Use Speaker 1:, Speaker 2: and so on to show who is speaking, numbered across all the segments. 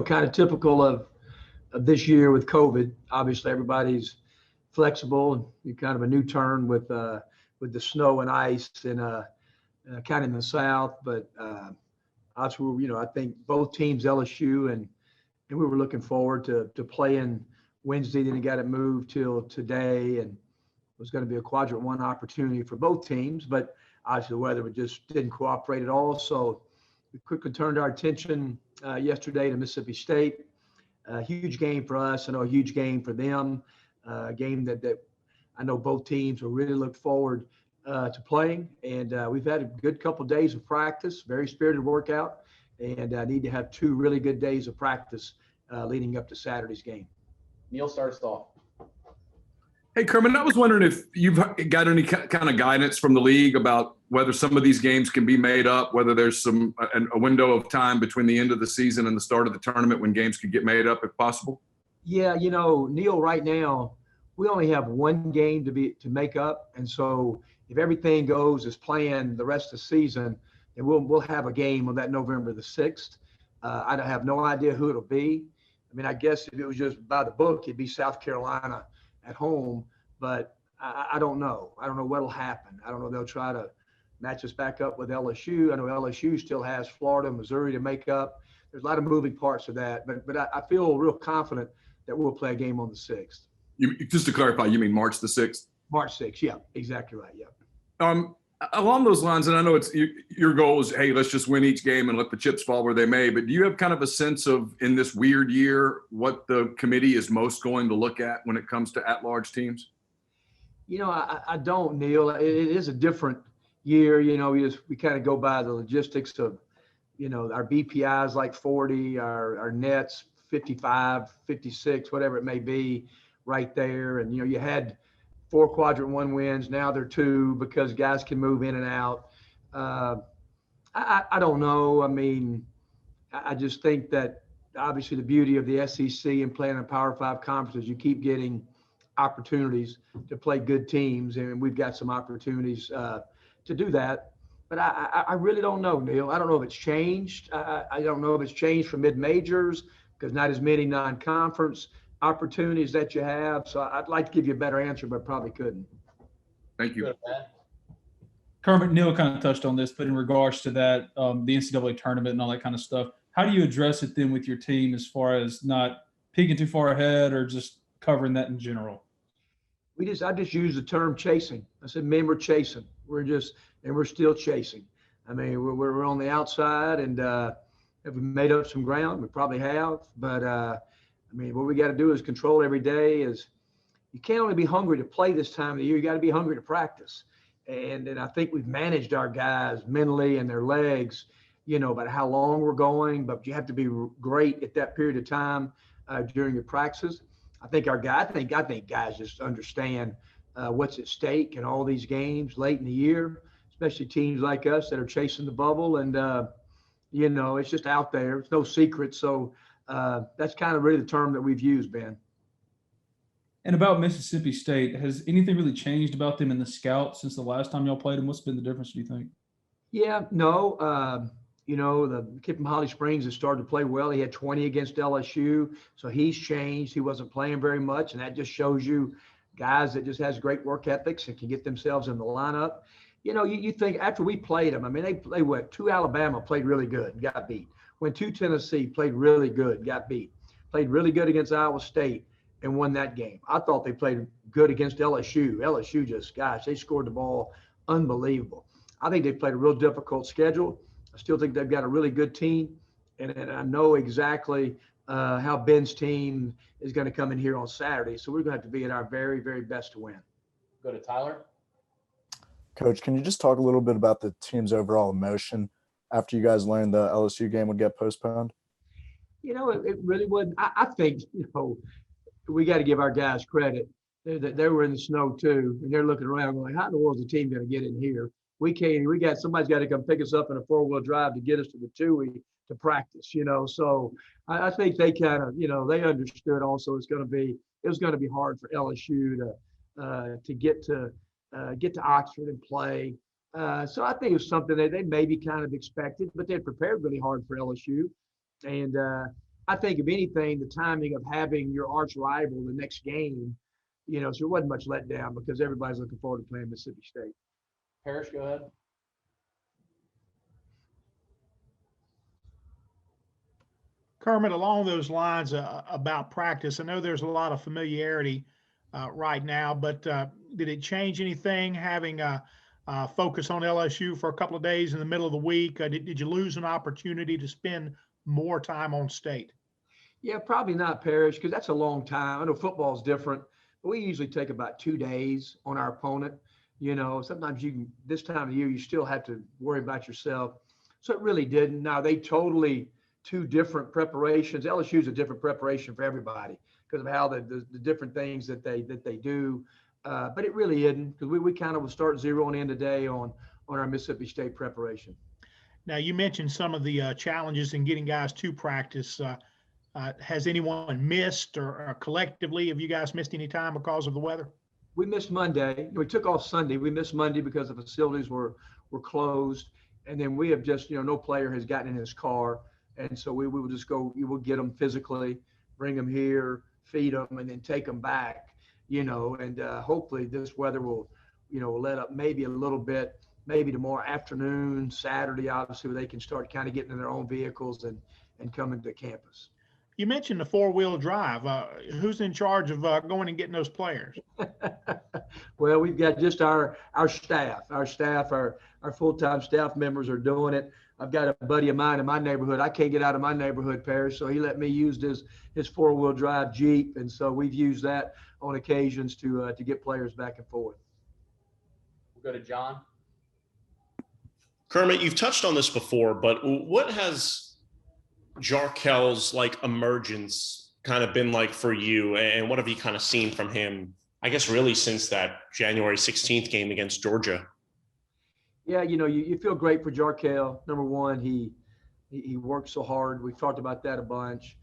Speaker 1: kind of typical of this year with COVID. Obviously, everybody's flexible and kind of a new turn with the snow and ice and kind of in the south. But obviously, I think both teams, LSU and we were looking forward to playing Wednesday. Then it got it moved till today, and it was going to be a quadrant one opportunity for both teams. But obviously, the weather just didn't cooperate at all. So we quickly turned our attention yesterday to Mississippi State. A huge game for us. I know a huge game for them. A game that I know both teams will really look forward to playing. And we've had a good couple of days of practice, very spirited workout, and need to have two really good days of practice leading up to Saturday's game.
Speaker 2: Neil starts off.
Speaker 3: Hey, Kermit, I was wondering if you've got any kind of guidance from the league about whether some of these games can be made up, whether there's a window of time between the end of the season and the start of the tournament when games could get made up if possible.
Speaker 1: Yeah, Neil, right now we only have one game to make up, and so if everything goes as planned the rest of the season, then we'll have a game on that November the 6th. I have no idea who it'll be. I mean, I guess if it was just by the book, it'd be South Carolina at home, but I don't know. I don't know what'll happen. I don't know. They'll try to match us back up with LSU. I know LSU still has Florida, Missouri to make up. There's a lot of moving parts of that, but I feel real confident that we'll play a game on the 6th.
Speaker 3: Just to clarify, you mean March the 6th?
Speaker 1: March 6th, yeah, exactly right, yeah.
Speaker 3: Along those lines, and I know it's your goal is, hey, let's just win each game and let the chips fall where they may, but do you have kind of a sense of, in this weird year, what the committee is most going to look at when it comes to at-large teams?
Speaker 1: I don't, Neil. It is a different year. We kind of go by the logistics of, our BPI is like 40, our nets 55, 56, whatever it may be right there. And, you had 4 quadrant one wins. Now they're 2 because guys can move in and out. I don't know. I mean, I just think that obviously the beauty of the SEC and playing in Power 5 conferences, you keep getting opportunities to play good teams, and we've got some opportunities to do that. But I really don't know, Neil. I don't know if it's changed. I don't know if it's changed for mid-majors because not as many non-conference opportunities that you have. So I'd like to give you a better answer, but probably couldn't.
Speaker 3: Thank you.
Speaker 4: Kermit, Neil kind of touched on this, but in regards to that, the NCAA tournament and all that kind of stuff, how do you address it then with your team as far as not peeking too far ahead or just covering that in general?
Speaker 1: I just use the term chasing. I said, man, we're chasing. We're still chasing. I mean, we're on the outside, and have we made up some ground? We probably have, but I mean, what we got to do is control every day. You can't only be hungry to play this time of the year. You got to be hungry to practice. And I think we've managed our guys mentally and their legs, about how long we're going, but you have to be great at that period of time during your practices. I think guys just understand what's at stake in all these games late in the year, especially teams like us that are chasing the bubble. And, it's just out there. It's no secret. So that's kind of really the term that we've used, Ben.
Speaker 4: And about Mississippi State, has anything really changed about them in the scout since the last time y'all played them? What's been the difference, do you think?
Speaker 1: Yeah, no. The kid from Holly Springs has started to play well. He had 20 against LSU, so he's changed. He wasn't playing very much, and that just shows you guys that just has great work ethics and can get themselves in the lineup. You think after we played them, I mean, they went to Alabama, played really good, got beat. Went to Tennessee, played really good, got beat. Played really good against Iowa State and won that game. I thought they played good against LSU. LSU they scored the ball unbelievable. I think they played a real difficult schedule. I still think they've got a really good team, and I know exactly how Ben's team is going to come in here on Saturday. So we're going to have to be at our very, very best to win.
Speaker 2: Go to Tyler.
Speaker 5: Coach, can you just talk a little bit about the team's overall emotion after you guys learned the LSU game would get postponed?
Speaker 1: It really wouldn't. I think, we got to give our guys credit. They were in the snow too, and they're looking around going, how in the world is the team going to get in here? Somebody's got to come pick us up in a 4-wheel drive to get us to the Tui to practice, So I think they kind of, they understood also it was going to be hard for LSU to get to Oxford and play. So I think it was something that they maybe kind of expected, but they prepared really hard for LSU. And I think if anything, the timing of having your arch rival the next game, so there wasn't much letdown because everybody's looking forward to playing Mississippi State.
Speaker 2: Parrish, go ahead.
Speaker 6: Kermit, along those lines about practice, I know there's a lot of familiarity right now, but did it change anything having a focus on LSU for a couple of days in the middle of the week? Did you lose an opportunity to spend more time on state?
Speaker 1: Yeah, probably not Parrish because that's a long time. I know football's different, but we usually take about 2 days on our opponent. Sometimes this time of year, you still have to worry about yourself. So it really didn't. Now, they totally two different preparations. LSU is a different preparation for everybody because of how the different things that they do. But it really isn't because we kind of will start zeroing in today on our Mississippi State preparation.
Speaker 6: Now, you mentioned some of the challenges in getting guys to practice. Has anyone missed or collectively, have you guys missed any time because of the weather?
Speaker 1: We missed Monday. We took off Sunday. We missed Monday because the facilities were closed. And then we have just, no player has gotten in his car. And so we will just go, we will get them physically, bring them here, feed them, and then take them back, and hopefully this weather will, let up maybe a little bit, maybe tomorrow afternoon, Saturday, obviously, where they can start kind of getting in their own vehicles and coming to campus.
Speaker 6: You mentioned the 4-wheel drive. Who's in charge of going and getting those players?
Speaker 1: Well, we've got just our staff. Our full-time staff members are doing it. I've got a buddy of mine in my neighborhood. I can't get out of my neighborhood, Parrish, so he let me use his 4-wheel drive Jeep, and so we've used that on occasions to get players back and forth.
Speaker 2: We'll go to John.
Speaker 7: Kermit, you've touched on this before, but what has Jarkel's emergence kind of been like for you, and what have you kind of seen from him, I guess, really since that January 16th game against Georgia?
Speaker 1: Yeah, you feel great for Jarkel. Number one, he works so hard. We've talked about that a bunch.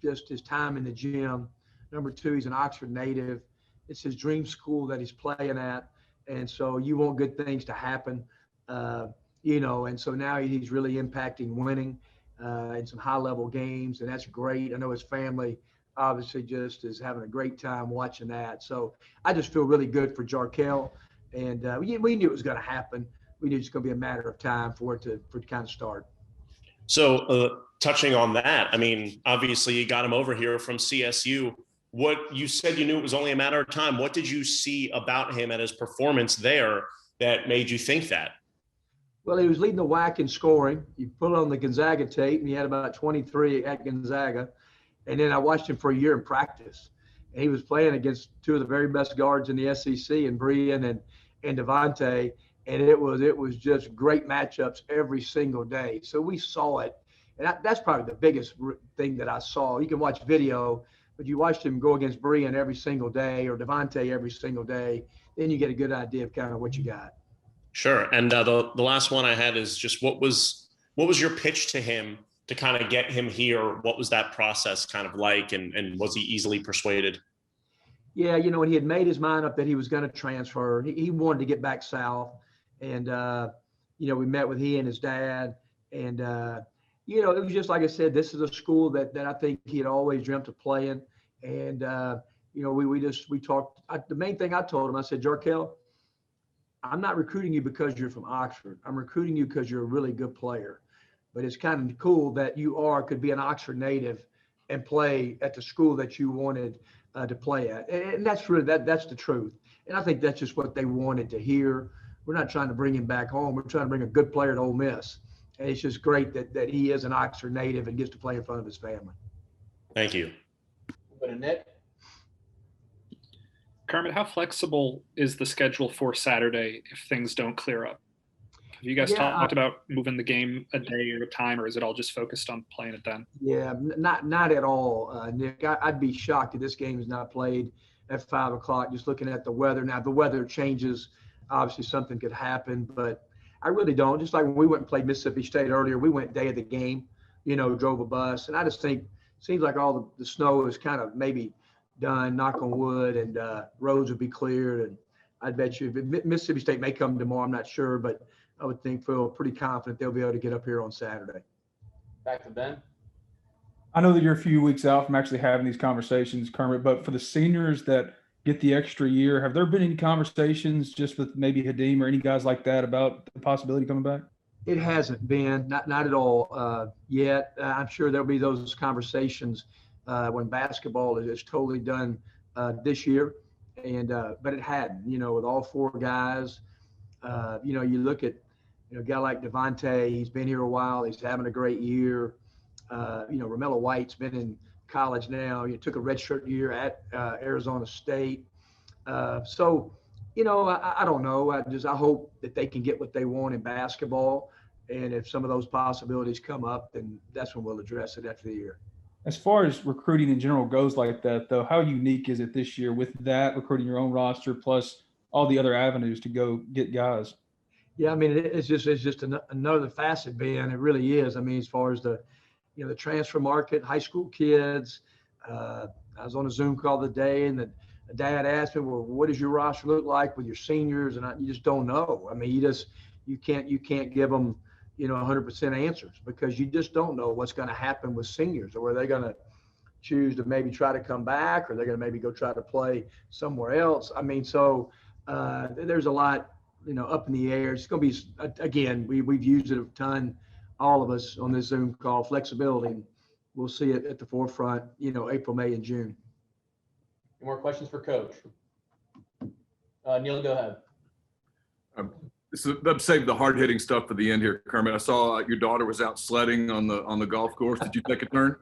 Speaker 1: Just his time in the gym. Number two, he's an Oxford native. It's his dream school that he's playing at, and so you want good things to happen. And so now he's really impacting winning in some high-level games, and that's great. I know his family obviously just is having a great time watching that. So I just feel really good for Jarkel. And we knew it was going to happen. We knew it was going to be a matter of time for it to kind of start.
Speaker 7: So touching on that, I mean, obviously you got him over here from CSU. What you said, you knew it was only a matter of time. What did you see about him at his performance there that made you think that?
Speaker 1: Well, he was leading the WAC in scoring. You put on the Gonzaga tape, and he had about 23 at Gonzaga. And then I watched him for a year in practice. And he was playing against two of the very best guards in the SEC, in Brian and Devontae, and it was just great matchups every single day. So we saw it, and that's probably the biggest thing that I saw. You can watch video, but you watched him go against Brian every single day or Devontae every single day, then you get a good idea of kind of what you got.
Speaker 7: Sure. And the last one I had is just what was your pitch to him to kind of get him here? What was that process kind of like, and was he easily persuaded?
Speaker 1: Yeah, when he had made his mind up that he was going to transfer, he wanted to get back south. And, we met with he and his dad. And, it was just like I said, this is a school that I think he had always dreamt of playing. And, we talked. The main thing I told him, I said, Jarkel, I'm not recruiting you because you're from Oxford. I'm recruiting you because you're a really good player. But it's kind of cool that could be an Oxford native and play at the school that you wanted to play at. And that's really, that's the truth. And I think that's just what they wanted to hear. We're not trying to bring him back home. We're trying to bring a good player to Ole Miss. And it's just great that he is an Oxford native and gets to play in front of his family.
Speaker 7: Thank you.
Speaker 2: We'll go to Nick.
Speaker 8: Kermit, how flexible is the schedule for Saturday if things don't clear up? Have you guys talked about moving the game a day or a time, or is it all just focused on playing it then?
Speaker 1: Yeah, not at all, Nick. I'd be shocked if this game is not played at 5 o'clock, just looking at the weather. Now, the weather changes. Obviously, something could happen, but I really don't. Just like when we went and played Mississippi State earlier, we went day of the game, drove a bus. And I just think it seems like all the snow is kind of maybe done, knock on wood, and roads will be cleared. And I bet you Mississippi State may come tomorrow, I'm not sure, but I would feel pretty confident they'll be able to get up here on Saturday.
Speaker 2: Back to Ben.
Speaker 4: I know that you're a few weeks out from actually having these conversations, Kermit, but for the seniors that get the extra year, have there been any conversations just with maybe Hadim or any guys like that about the possibility of coming back?
Speaker 1: It hasn't been, not at all yet. I'm sure there'll be those conversations when basketball is totally done this year. But it hadn't, with all four guys. You look at, a guy like Devontae, he's been here a while. He's having a great year. Romello White's been in college now. He took a redshirt year at Arizona State. I don't know. I hope that they can get what they want in basketball. And if some of those possibilities come up, then that's when we'll address it after the year.
Speaker 4: As far as recruiting in general goes like that, though, how unique is it this year with that recruiting your own roster plus all the other avenues to go get guys?
Speaker 1: Yeah, I mean, it's just another facet, Ben. It really is. I mean, as far as the transfer market, high school kids. I was on a Zoom call today, and the dad asked me, "Well, what does your roster look like with your seniors?" And you just don't know. I mean, you can't give them 100% answers because you just don't know what's going to happen with seniors, or are they going to choose to maybe try to come back, or they're going to maybe go try to play somewhere else. I mean, so there's a lot, up in the air. It's going to be, again, we've used it a ton, all of us on this Zoom call, flexibility. We'll see it at the forefront, April, May, and June.
Speaker 2: Any more questions for Coach? Neil, go ahead.
Speaker 3: Let's save the hard hitting stuff for the end here, Kermit. I saw your daughter was out sledding on the golf course. Did you take a turn?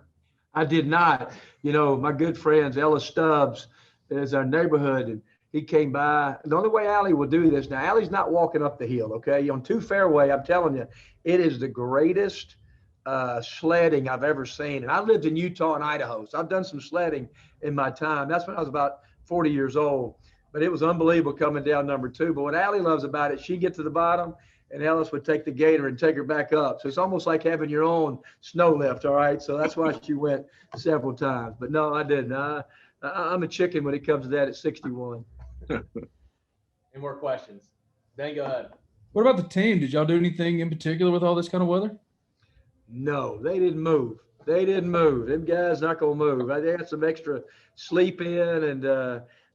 Speaker 1: I did not. My good friends, Ella Stubbs is our neighborhood, and he came by. The only way Allie will do this now, Allie's not walking up the hill, okay? On 2 fairway, I'm telling you, it is the greatest sledding I've ever seen. And I lived in Utah and Idaho, so I've done some sledding in my time. That's when I was about 40 years old. But it was unbelievable coming down number 2. But what Allie loves about it, she'd get to the bottom, and Ellis would take the gator and take her back up. So it's almost like having your own snow lift, all right? So that's why she went several times. But no, I didn't. I'm a chicken when it comes to that at 61.
Speaker 2: Any more questions? Ben, go ahead.
Speaker 4: What about the team? Did y'all do anything in particular with all this kind of weather?
Speaker 1: No, they didn't move. Them guys not going to move. They had some extra sleep in, and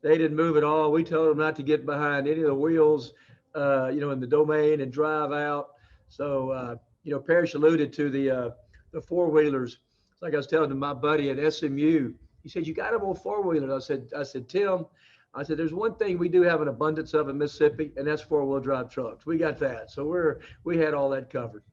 Speaker 1: they didn't move at all. We told them not to get behind any of the wheels, in the domain and drive out. So, Parrish alluded to the four-wheelers. It's like I was telling my buddy at SMU. He said, "You got them on four-wheelers." I said, "Tim," there's one thing we do have an abundance of in Mississippi, and that's four-wheel drive trucks. We got that. So we had all that covered.